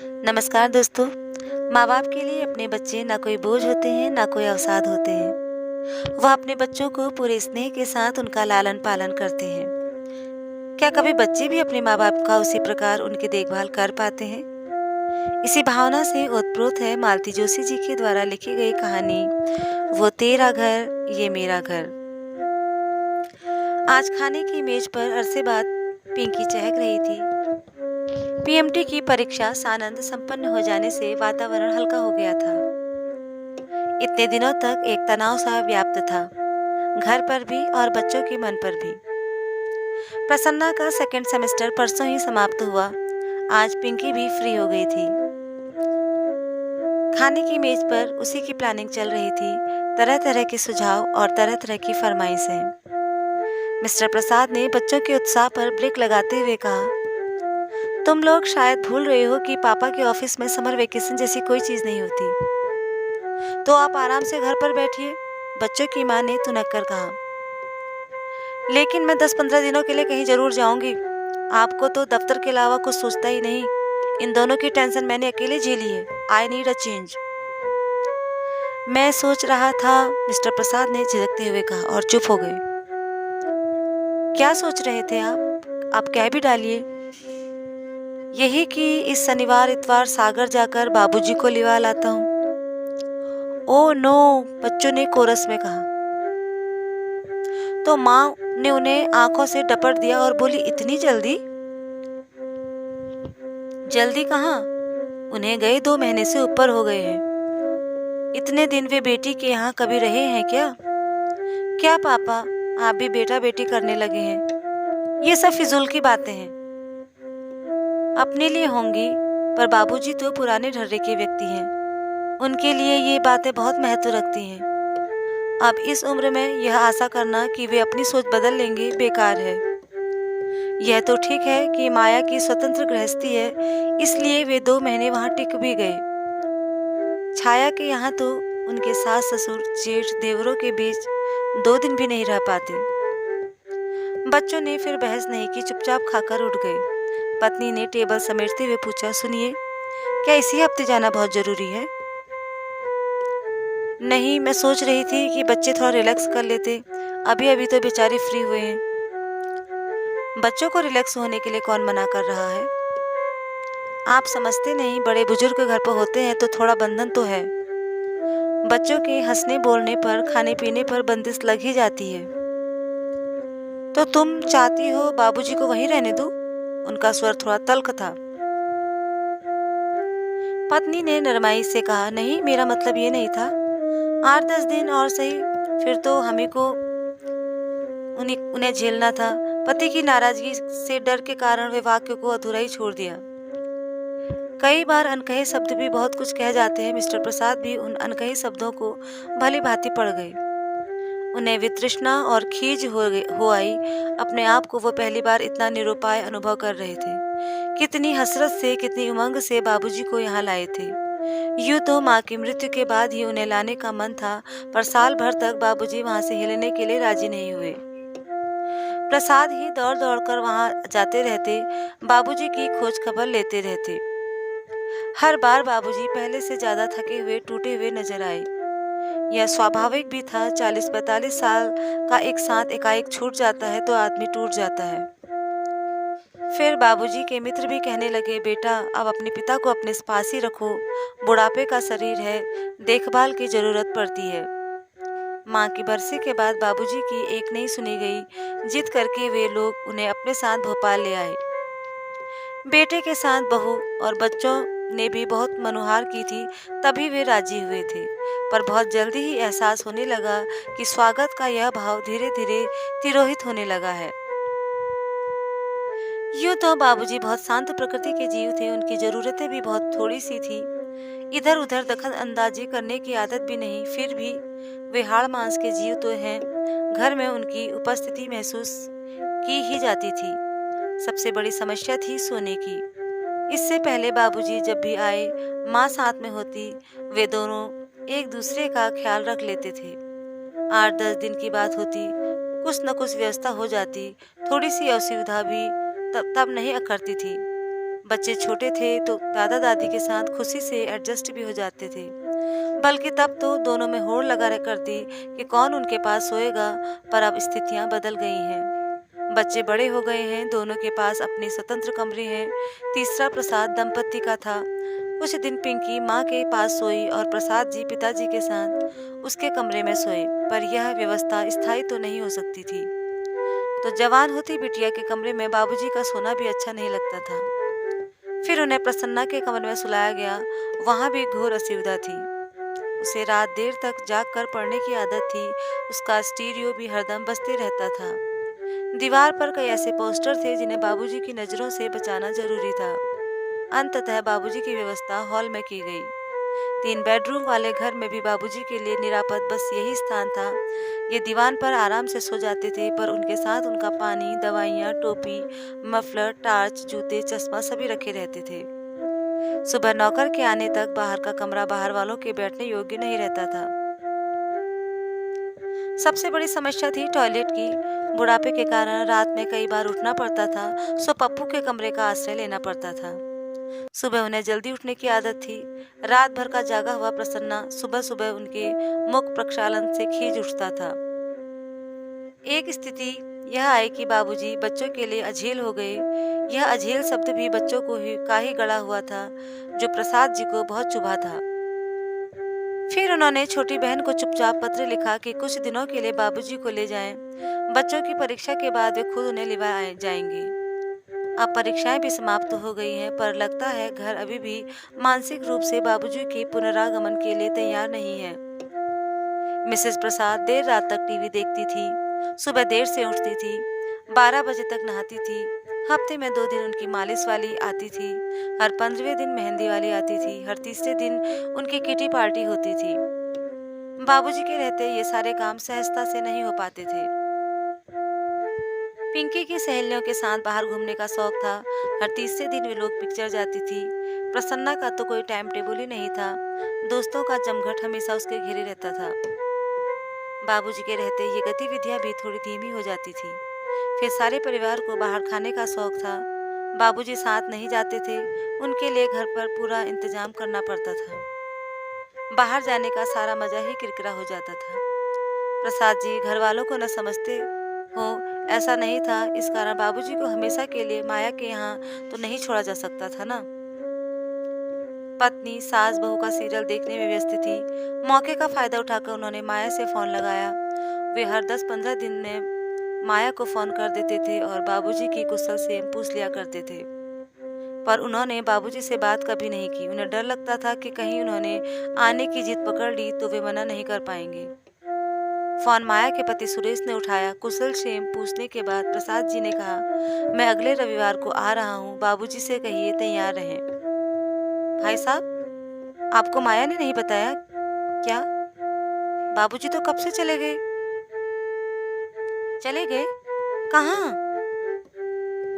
नमस्कार दोस्तों। माँ बाप के लिए अपने बच्चे ना कोई बोझ होते हैं ना कोई अवसाद होते हैं। वह अपने बच्चों को पूरे स्नेह के साथ उनका लालन पालन करते हैं। क्या कभी बच्चे भी अपने माँ बाप का उसी प्रकार उनकी देखभाल कर पाते हैं? इसी भावना से ओतप्रोत है मालती जोशी जी के द्वारा लिखी गई कहानी वो तेरा घर ये मेरा घर। आज खाने की मेज पर अरसे बाद पिंकी चहक रही थी। पीएमटी की परीक्षा सानंद संपन्न हो जाने से वातावरण हल्का हो गया था। इतने दिनों तक एक तनाव सा व्याप्त था, घर पर भी और बच्चों के मन पर भी। प्रसन्ना का सेकंड सेमेस्टर परसों ही समाप्त हुआ। आज पिंकी भी फ्री हो गई थी। खाने की मेज पर उसी की प्लानिंग चल रही थी। तरह तरह के सुझाव और तरह तरह की फरमाइशें। मिस्टर प्रसाद ने बच्चों के उत्साह पर ब्रेक लगाते हुए कहा, तुम लोग शायद भूल रहे हो कि पापा के ऑफिस में समर वेकेशन जैसी कोई चीज नहीं होती, तो आप आराम से घर पर बैठिए। बच्चों की मां ने तुनक कर कहा। लेकिन मैं 10-15 दिनों के लिए कहीं जरूर जाऊंगी। आपको तो दफ्तर के अलावा कुछ सोचता ही नहीं। इन दोनों की टेंशन मैंने अकेले झेली है। I need a change. मैं सोच रहा था, मिस्टर प्रसाद ने झिझकते हुए कहा और चुप हो गए। क्या सोच रहे थे आप कह भी डालिए। यही कि इस शनिवार इतवार सागर जाकर बाबूजी को लिवा लाता हूँ। ओह नो, बच्चों ने कोरस में कहा। तो माँ ने उन्हें आंखों से डपट दिया और बोली, इतनी जल्दी? जल्दी कहाँ, उन्हें गए 2 महीने से ऊपर हो गए हैं। इतने दिन वे बेटी के यहाँ कभी रहे हैं क्या? क्या पापा, आप भी बेटा बेटी करने लगे हैं? ये सब फिजूल की बातें हैं। अपने लिए होंगी, पर बाबूजी तो पुराने ढर्रे के व्यक्ति हैं। उनके लिए ये बातें बहुत महत्व रखती हैं। अब इस उम्र में यह आशा करना कि वे अपनी सोच बदल लेंगे बेकार है। यह तो ठीक है कि माया की स्वतंत्र गृहस्थी है, इसलिए वे 2 महीने वहां टिक भी गए। छाया के यहाँ तो उनके सास ससुर जेठ देवरों के बीच 2 दिन भी नहीं रह पाते। बच्चों ने फिर बहस नहीं की, चुपचाप खाकर उठ गए। पत्नी ने टेबल समेटते हुए पूछा, सुनिए, क्या इसी हफ्ते जाना बहुत जरूरी है? नहीं, मैं सोच रही थी कि बच्चे थोड़ा रिलैक्स कर लेते। अभी अभी तो बेचारे फ्री हुए हैं। बच्चों को रिलैक्स होने के लिए कौन मना कर रहा है? आप समझते नहीं, बड़े बुजुर्ग घर पर होते हैं तो थोड़ा बंधन तो है। बच्चों के हंसने बोलने पर, खाने पीने पर बंदिश लग ही जाती है। तो तुम चाहती हो बाबूजी को वहीं रहने दो? उनका स्वर थोड़ा तल्ख था। पत्नी ने नरमाई से कहा, नहीं, मेरा मतलब ये नहीं था। 8-10 दिन और सही, फिर तो हमें को उन्हें झेलना था। पति की नाराजगी से डर के कारण वे वाक्य को अधूरा ही छोड़ दिया। कई बार अनकहे शब्द भी बहुत कुछ कह जाते हैं। मिस्टर प्रसाद भी उन अनकहे शब्दों को भली भांति पड़ गए। उन्हें वितृष्णा और खीज हो आई। अपने आप को वो पहली बार इतना निरुपाय अनुभव कर रहे थे। कितनी हसरत से, कितनी उमंग से बाबूजी को यहाँ लाए थे। यूं तो माँ की मृत्यु के बाद ही उन्हें लाने का मन था, पर साल भर तक बाबूजी वहां से हिलने के लिए राजी नहीं हुए। प्रसाद ही दौड़ दौड़ कर वहां जाते रहते, बाबूजी की खोज खबर लेते रहते। हर बार बाबूजी पहले से ज्यादा थके हुए, टूटे हुए नजर आए। यह स्वाभाविक भी था। 40-42 साल का एक साथ एकाएक छूट जाता है तो आदमी टूट जाता है। फिर बाबूजी के मित्र भी कहने लगे, बेटा, अब अपने पिता को अपने पास ही रखो। बुढ़ापे का शरीर है, देखभाल की जरूरत पड़ती है। माँ की बरसी के बाद बाबूजी की एक नहीं सुनी गई। जिद करके वे लोग उन्हें अपने साथ भोपाल ले आए। बेटे के साथ बहू और बच्चों ने भी बहुत मनुहार की थी, तभी वे राजी हुए थे। पर बहुत जल्दी ही एहसास होने लगा कि स्वागत का यह भाव धीरे धीरे तिरोहित होने लगा है। यूं तो बाबूजी बहुत शांत प्रकृति के जीव थे। उनकी जरूरतें भी बहुत थोड़ी सी थी। इधर उधर दखल अंदाजी करने की आदत भी नहीं। फिर भी वे हाड़ मांस के जीव तो हैं। घर में उनकी उपस्थिति महसूस की ही जाती थी। सबसे बड़ी समस्या थी सोने की। इससे पहले बाबूजी जब भी आए, माँ साथ में होती, वे दोनों एक दूसरे का ख्याल रख लेते थे। 8-10 दिन की बात होती, कुछ न कुछ व्यवस्था हो जाती। थोड़ी सी असुविधा भी तब नहीं अखरती थी। बच्चे छोटे थे तो दादा दादी के साथ खुशी से एडजस्ट भी हो जाते थे। बल्कि तब तो दोनों में होड़ लगा करती कि कौन उनके पास सोएगा। पर अब स्थितियां बदल गई हैं। बच्चे बड़े हो गए हैं, दोनों के पास अपने स्वतंत्र कमरे हैं। तीसरा प्रसाद दंपत्ति का था। कुछ दिन पिंकी माँ के पास सोई और प्रसाद जी पिताजी के साथ उसके कमरे में सोए। पर यह व्यवस्था स्थायी तो नहीं हो सकती थी। तो जवान होती बिटिया के कमरे में बाबूजी का सोना भी अच्छा नहीं लगता था। फिर उन्हें प्रसन्ना के कमरे में सुलाया गया। वहां भी घोर असुविधा थी। उसे रात देर तक जाग कर पढ़ने की आदत थी। उसका स्टीरियो भी हरदम बजते रहता था। दीवार पर कई ऐसे पोस्टर थे जिन्हें बाबूजी की नजरों से बचाना जरूरी था। अंततः बाबूजी की व्यवस्था हॉल में की गई। 3 बेडरूम वाले घर में भी बाबूजी के लिए निरापद बस यही स्थान था। ये दीवान पर आराम से सो जाते थे, पर उनके साथ उनका पानी, दवाइयाँ, टोपी, मफलर, टार्च, जूते, चश्मा सभी रखे रहते थे। सुबह नौकर के आने तक बाहर का कमरा बाहर वालों के बैठने योग्य नहीं रहता था। सबसे बड़ी समस्या थी टॉयलेट की। बुढ़ापे के कारण रात में कई बार उठना पड़ता था, सो पप्पू के कमरे का आश्रय लेना पड़ता था। सुबह उन्हें जल्दी उठने की आदत थी। रात भर का जागा हुआ प्रसन्ना सुबह सुबह उनके मुख प्रक्षालन से खींच उठता था। एक स्थिति यह आई कि बाबूजी बच्चों के लिए अझेल हो गए। यह अझेल शब्द भी बच्चों को ही गढ़ा हुआ था, जो प्रसाद जी को बहुत चुभा था। फिर उन्होंने छोटी बहन को चुपचाप पत्र लिखा कि कुछ दिनों के लिए बाबूजी को ले जाएं। बच्चों की परीक्षा के बाद वे खुद उन्हें लेवा जाएंगे। अब परीक्षाएं भी समाप्त हो गई हैं, पर लगता है घर अभी भी मानसिक रूप से बाबूजी के पुनरागमन के लिए तैयार नहीं है। मिसेस प्रसाद देर रात तक टीवी देखती थी, सुबह देर से उठती थी, 12 बजे तक नहाती थी। हफ्ते में 2 दिन उनकी मालिश वाली आती थी, हर 15वें दिन मेहंदी वाली आती थी, हर तीसरे दिन उनकी किटी पार्टी होती थी। बाबूजी के रहते ये सारे काम सहजता से नहीं हो पाते थे। पिंकी की सहेलियों के साथ बाहर घूमने का शौक था। हर तीसरे दिन वे लोग पिक्चर जाती थी। प्रसन्ना का तो कोई टाइम टेबल ही नहीं था। दोस्तों का जमघट हमेशा उसके घेरे रहता था। बाबूजी के रहते ये गतिविधियां भी थोड़ी धीमी हो जाती थी। फिर सारे परिवार को बाहर खाने का शौक था। बाबूजी साथ नहीं जाते थे, उनके लिए घर पर पूरा इंतजाम करना पड़ता था। बाहर जाने का सारा मजा ही किरकिरा हो जाता था। प्रसाद जी घर वालों को न समझते हो ऐसा नहीं था, इस कारण बाबूजी को हमेशा के लिए माया के यहाँ तो नहीं छोड़ा जा सकता था ना। पत्नी सास बहू का सीरियल देखने में व्यस्त थी। मौके का फायदा उठाकर उन्होंने माया से फोन लगाया। वे हर 10-15 दिन में माया को फोन कर देते थे और बाबूजी की कुशल से पूछ लिया करते थे। पर उन्होंने बाबूजी से बात कभी नहीं की। उन्हें डर लगता था कि कहीं उन्होंने आने की जिद पकड़ ली तो वे मना नहीं कर पाएंगे। फोन माया के पति सुरेश ने उठाया। कुशल क्षेम पूछने के बाद प्रसाद जी ने कहा, मैं अगले रविवार को आ रहा हूँ, बाबूजी से कहिए तैयार रहें। भाई साहब, आपको माया ने नहीं बताया क्या? बाबूजी तो कब से चले गए। चले गए? कहाँ?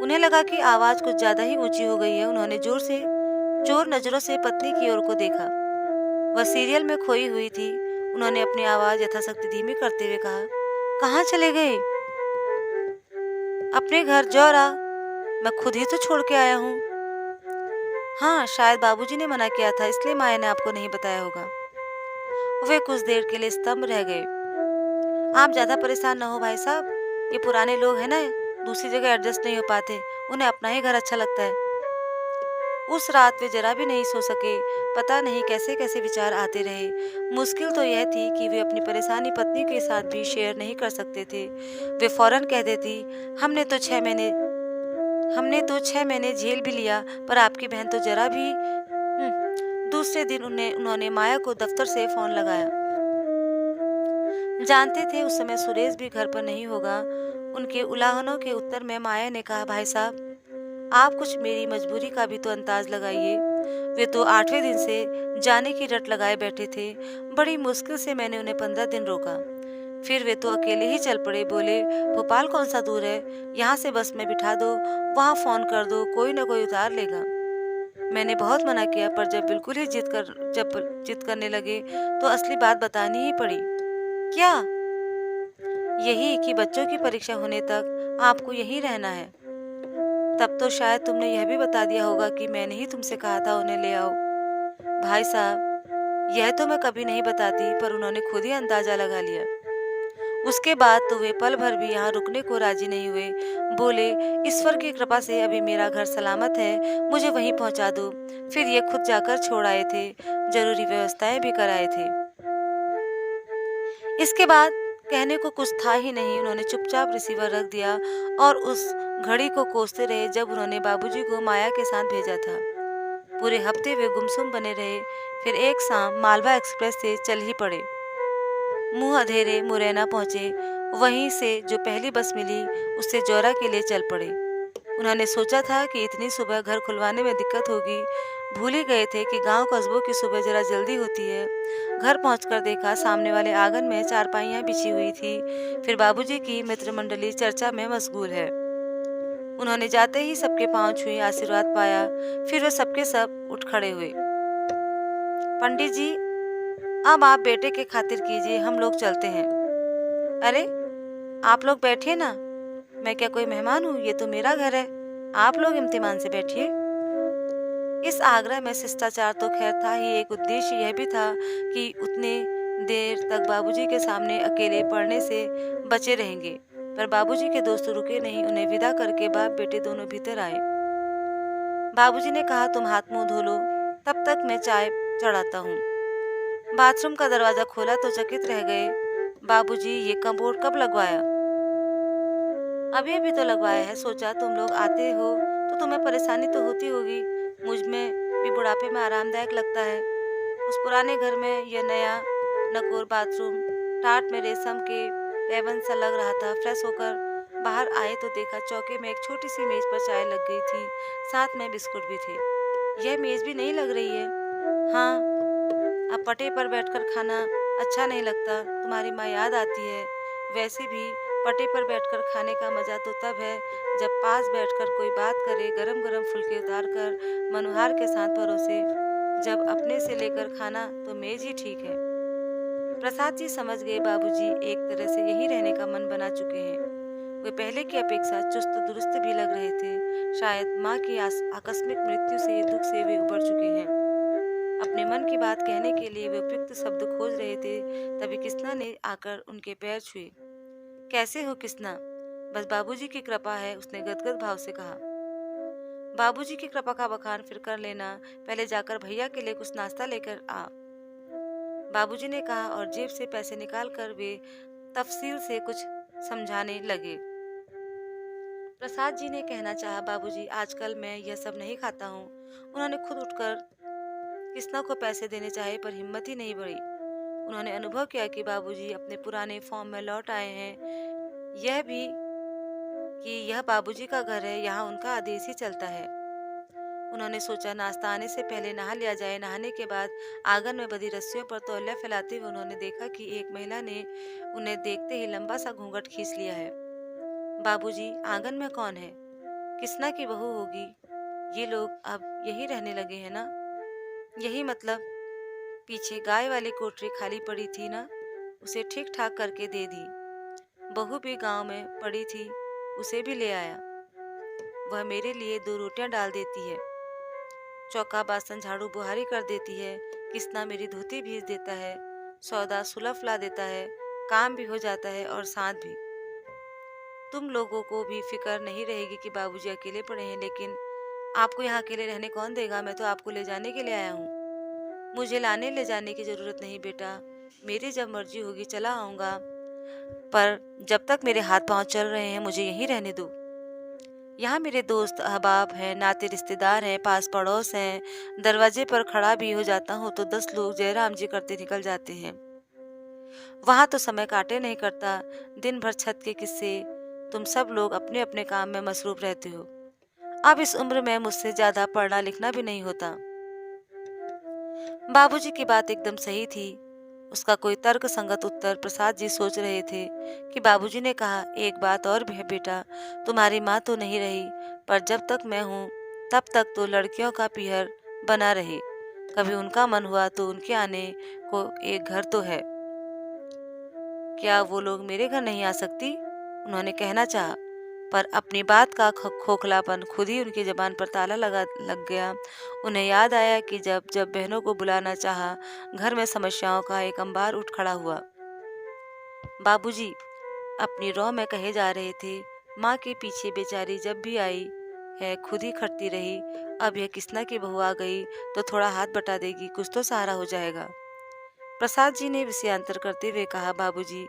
उन्हें लगा कि आवाज कुछ ज्यादा ही ऊंची हो गई है। उन्होंने चोर नजरों से पत्नी की ओर को देखा। वह सीरियल में खोई हुई थी। उन्होंने अपनी आवाज यथाशक्ति धीमी करते हुए कहा, कहाँ चले गए? अपने घर जौरा, मैं खुद ही तो छोड़ के आया हूँ। हाँ, शायद बाबूजी ने मना किया था, इसलिए माया ने आपको नहीं बताया होगा। वे कुछ देर के लिए स्तब्ध रह गए। आप ज्यादा परेशान न हो भाई साहब, ये पुराने लोग हैं ना, दूसरी जगह एडजस्ट नहीं हो पाते, उन्हें अपना ही घर अच्छा लगता है। उस रात वे जरा भी नहीं सो सके। पता नहीं कैसे कैसे विचार आते रहे। मुश्किल तो यह थी कि वे अपनी परेशानी पत्नी के साथ भी शेयर नहीं कर सकते थे। वे फौरन कह देती, हमने तो 6 महीने झेल भी लिया, पर आपकी बहन तो जरा भी। दूसरे दिन उन्होंने माया को दफ्तर से फोन लगाया। जानते थे उस समय सुरेश भी घर पर नहीं होगा। उनके उलाहनों के उत्तर में माया ने कहा, भाई साहब, आप कुछ मेरी मजबूरी का भी तो अंदाज लगाइए। वे तो 8वें दिन से जाने की रट लगाए बैठे थे। बड़ी मुश्किल से मैंने उन्हें 15 दिन रोका। फिर वे तो अकेले ही चल पड़े। बोले, भोपाल कौन सा दूर है, यहाँ से बस में बिठा दो, वहाँ फोन कर दो, कोई ना कोई उतार लेगा। मैंने बहुत मना किया, पर जब बिल्कुल ही जिद करने लगे तो असली बात बतानी ही पड़ी। क्या? यही कि बच्चों की परीक्षा होने तक आपको यहीं रहना है। तब तो शायद तुमने यह भी बता दिया होगा कि मैंने ही तुमसे कहा था उन्हें ले आओ। भाई साहब, यह तो मैं कभी नहीं बताती, पर उन्होंने खुद ही अंदाजा लगा लिया। उसके बाद तो वे पल भर भी यहाँ रुकने को राजी नहीं हुए। बोले, ईश्वर की कृपा से अभी मेरा घर सलामत है, मुझे वहीं पहुंचा दो। फिर ये खुद जाकर छोड़ आए थे, जरूरी व्यवस्थाएं भी कराए थे। इसके बाद कहने को कुछ था ही नहीं। उन्होंने चुपचाप रिसीवर रख दिया और उस घड़ी को कोसते रहे जब उन्होंने बाबूजी को माया के साथ भेजा था। पूरे हफ्ते वे गुमसुम बने रहे। फिर एक शाम मालवा एक्सप्रेस से चल ही पड़े। मुंह अधेरे मुरैना पहुंचे। वहीं से जो पहली बस मिली उससे जौरा के लिए चल पड़े। उन्होंने सोचा था कि इतनी सुबह घर खुलवाने में दिक्कत होगी। भूल ही गए थे कि गांव कस्बों की सुबह जरा जल्दी होती है। घर पहुंचकर देखा सामने वाले आंगन में चारपाइयां बिछी हुई थी। फिर बाबूजी की मित्र मंडली चर्चा में मशगूल है। उन्होंने जाते ही सबके पांव छुए, आशीर्वाद पाया। फिर वे सबके सब उठ खड़े हुए। पंडित जी, अब आप बेटे के खातिर कीजिए, हम लोग चलते हैं। अरे, आप लोग बैठिए ना, मैं क्या कोई मेहमान हूँ? ये तो मेरा घर है, आप लोग इम्तिमान से बैठिए। इस आग्रह में शिष्टाचार तो खैर था ही, एक उद्देश्य यह भी था कि उतने देर तक बाबूजी के सामने अकेले पढ़ने से बचे रहेंगे। पर बाबूजी के दोस्त रुके नहीं। उन्हें विदा करके बाप बेटे दोनों भीतर आए। बाबूजी ने कहा, तुम हाथ मुंह धो लो, तब तक मैं चाय चढ़ाता हूँ। बाथरूम का दरवाजा खोला तो चकित रह गए। बाबूजी, ये कमोड कब लगवाया? अभी अभी तो लगवाया है। सोचा तुम लोग आते हो तो तुम्हें परेशानी तो होती होगी। मुझ में भी बुढ़ापे में आरामदायक लगता है। उस पुराने घर में यह नया नकोर बाथरूम टाट में रेशम के पैबंद सा लग रहा था। फ्रेश होकर बाहर आए तो देखा चौके में एक छोटी सी मेज पर चाय लग गई थी, साथ में बिस्कुट भी थे। यह मेज भी नई लग रही है। हाँ, अब पटे पर बैठकर खाना अच्छा नहीं लगता, तुम्हारी माँ याद आती है। वैसे भी पटे पर बैठकर खाने का मजा तो तब है जब पास बैठकर कोई बात करे, गरम गरम फुलके उतार कर मनोहार के साथ परोसे। जब अपने से लेकर खाना तो मेज ही ठीक है। प्रसाद जी समझ गए, बाबूजी एक तरह से यही रहने का मन बना चुके हैं। वे पहले की अपेक्षा चुस्त दुरुस्त भी लग रहे थे। शायद माँ की आकस्मिक मृत्यु से दुख से वे उबर चुके हैं। अपने मन की बात कहने के लिए वे उपयुक्त शब्द खोज रहे थे, तभी किसना ने आकर उनके पैर छुए। कैसे हो किसना? बस बाबूजी की कृपा है, उसने गदगद भाव से कहा। बाबूजी की कृपा का बखान फिर कर लेना, पहले जाकर भैया के लिए कुछ नाश्ता लेकर आ, बाबूजी ने कहा और जेब से पैसे निकालकर वे तफसील से कुछ समझाने लगे। प्रसाद जी ने कहना चाहा, बाबूजी आजकल मैं यह सब नहीं खाता हूँ। उन्होंने खुद उठकर किसना को पैसे देने चाहे पर हिम्मत ही नहीं बढ़ी। उन्होंने अनुभव किया कि बाबूजी अपने पुराने फॉर्म में लौट आए हैं। यह भी कि यह बाबूजी का घर है, यहाँ उनका आदेश ही चलता है। उन्होंने सोचा नाश्ता आने से पहले नहा लिया जाए। नहाने के बाद आंगन में बंधी रस्सियों पर तौलिया फैलाते हुए उन्होंने देखा कि एक महिला ने उन्हें देखते ही लंबा सा घूंघट खींच लिया है। बाबूजी, आंगन में कौन है? किसना की बहू होगी। ये लोग अब यही रहने लगे हैं ना? यही मतलब पीछे गाय वाली कोठरी खाली पड़ी थी ना, उसे ठीक ठाक करके दे दी। बहू भी गांव में पड़ी थी, उसे भी ले आया। वह मेरे लिए 2 रोटियां डाल देती है, चौका बासन झाड़ू बुहारी कर देती है, किसना मेरी धोती भीज देता है, सौदा सुलफ ला देता है, काम भी हो जाता है और साथ भी। तुम लोगों को भी फिक्र नहीं रहेगी कि बाबूजी अकेले पड़े हैं, लेकिन आपको यहाँ अकेले रहने कौन देगा? मैं तो आपको ले जाने के लिए आया हूँ। मुझे लाने ले जाने की जरूरत नहीं बेटा, मेरी जब मर्जी होगी चला आऊँगा, पर जब तक मेरे हाथ पांव चल रहे हैं मुझे यहीं रहने दो। यहाँ मेरे दोस्त अहबाब हैं, नाते रिश्तेदार हैं, पास पड़ोस हैं। दरवाजे पर खड़ा भी हो जाता हूँ तो 10 लोग जयराम जी करते निकल जाते हैं। वहाँ तो समय काटे नहीं करता, दिन भर छत के किस्से। तुम सब लोग अपने अपने काम में मसरूफ रहते हो। अब इस उम्र में मुझसे ज्यादा पढ़ना लिखना भी नहीं होता। बाबूजी की बात एकदम सही थी। उसका कोई तर्क संगत उत्तर प्रसाद जी सोच रहे थे कि बाबूजी ने कहा, एक बात और भी है बेटा, तुम्हारी माँ तो नहीं रही, पर जब तक मैं हूँ तब तक तो लड़कियों का पीहर बना रहे। कभी उनका मन हुआ तो उनके आने को एक घर तो है। क्या वो लोग मेरे घर नहीं आ सकती? उन्होंने कहना चाहा, पर अपनी बात का खोखलापन खुद ही उनकी ज़बान पर ताला लग गया। उन्हें याद आया कि जब जब बहनों को बुलाना चाहा, घर में समस्याओं का एक अंबार उठ खड़ा हुआ। बाबूजी अपनी रौ में कहे जा रहे थे, माँ के पीछे बेचारी जब भी आई है खुद ही खटती रही। अब यह किसना की बहू आ गई तो थोड़ा हाथ बटा देगी, कुछ तो सहारा हो जाएगा। प्रसाद जी ने विषयांतर करते हुए कहा, बाबूजी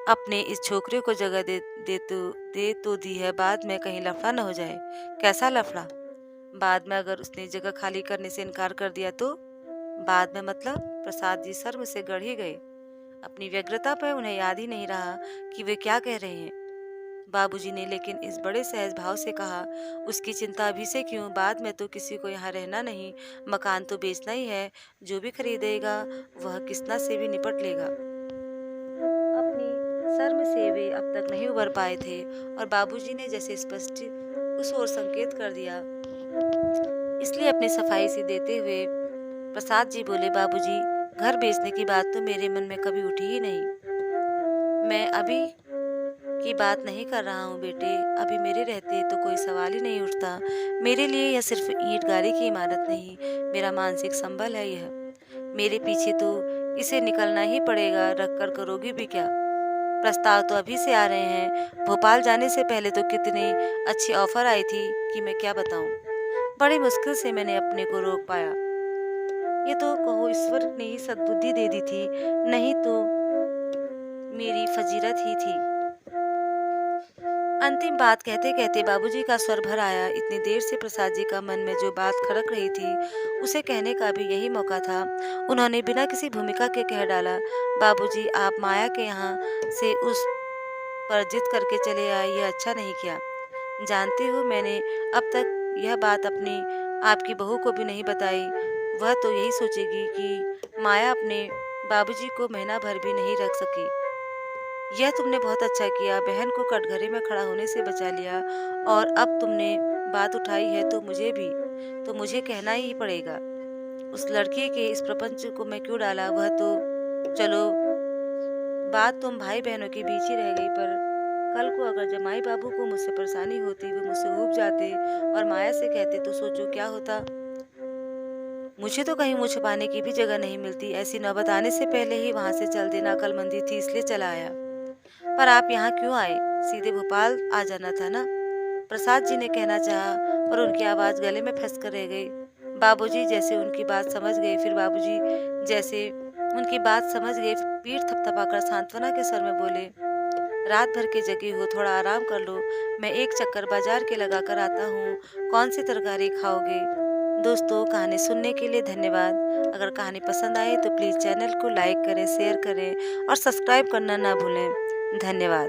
अपने इस छोकरे को जगह दे तो दी है, बाद में कहीं लफड़ा न हो जाए। कैसा लफड़ा? बाद में अगर उसने जगह खाली करने से इनकार कर दिया तो? बाद में मतलब? प्रसाद जी शर्म से गड़ ही गए। अपनी व्यग्रता पर उन्हें याद ही नहीं रहा कि वे क्या कह रहे हैं। बाबूजी ने लेकिन इस बड़े सहज भाव से कहा, उसकी चिंता अभी से क्यों, बाद में तो किसी को यहाँ रहना नहीं, मकान तो बेचना ही है, जो भी खरीदेगा वह किसना से भी निपट लेगा। अपनी शर्म से वे अब तक नहीं उबर पाए थे और बाबूजी ने जैसे स्पष्ट उस ओर संकेत कर दिया, इसलिए अपनी सफाई सी देते हुए प्रसाद जी बोले, बाबूजी घर बेचने की बात तो मेरे मन में कभी उठी ही नहीं। मैं अभी की बात नहीं कर रहा हूँ बेटे, अभी मेरे रहते तो कोई सवाल ही नहीं उठता। मेरे लिए यह सिर्फ ईंट गारी की इमारत नहीं, मेरा मानसिक संबल है यह। मेरे पीछे तो इसे निकलना ही पड़ेगा, रख कर करोगी भी क्या? प्रस्ताव तो अभी से आ रहे हैं, भोपाल जाने से पहले तो कितनी अच्छी ऑफर आई थी कि मैं क्या बताऊं। बड़ी मुश्किल से मैंने अपने को रोक पाया। ये तो कहो ईश्वर ने ही सद्बुद्धि दे दी थी, नहीं तो मेरी फजीरत ही थी। अंतिम बात कहते कहते बाबूजी का स्वर भर आया। इतनी देर से प्रसाद जी का मन में जो बात खड़क रही थी उसे कहने का भी यही मौका था। उन्होंने बिना किसी भूमिका के कह डाला, बाबूजी आप माया के यहाँ से उस पर जिद करके चले आए, यह अच्छा नहीं किया। जानती हो मैंने अब तक यह बात अपनी आपकी बहू को भी नहीं बताई। वह तो यही सोचेगी कि माया अपने बाबूजी को महीना भर भी नहीं रख सकी। यह तुमने बहुत अच्छा किया, बहन को कटघरे में खड़ा होने से बचा लिया, और अब तुमने बात उठाई है तो मुझे कहना ही पड़ेगा। उस लड़के के इस प्रपंच को मैं क्यों डाला? वह तो चलो बात तुम भाई बहनों के बीच ही रह गई, पर कल को अगर जमाई बाबू को मुझसे परेशानी होती, वे मुझसे ऊब जाते और माया से कहते तो सोचो क्या होता। मुझे तो कहीं मुँह छुपाने की भी जगह नहीं मिलती। ऐसी नौबत आने से पहले ही वहां से चल देना अक्लमंदी थी, इसलिए चला आया। पर आप यहाँ क्यों आए? सीधे भोपाल आ जाना था ना? प्रसाद जी ने कहना चाहा, पर उनकी आवाज गले में फंस कर रह गई। बाबूजी जैसे उनकी बात समझ गए, पीठ थपथपाकर सांत्वना के स्वर में बोले, रात भर के जगी हो, थोड़ा आराम कर लो, मैं एक चक्कर बाजार के लगा कर आता हूँ। कौन सी तरकारी खाओगे? दोस्तों, कहानी सुनने के लिए धन्यवाद। अगर कहानी पसंद आए तो प्लीज़ चैनल को लाइक करें, शेयर करें और सब्सक्राइब करना ना भूलें। धन्यवाद।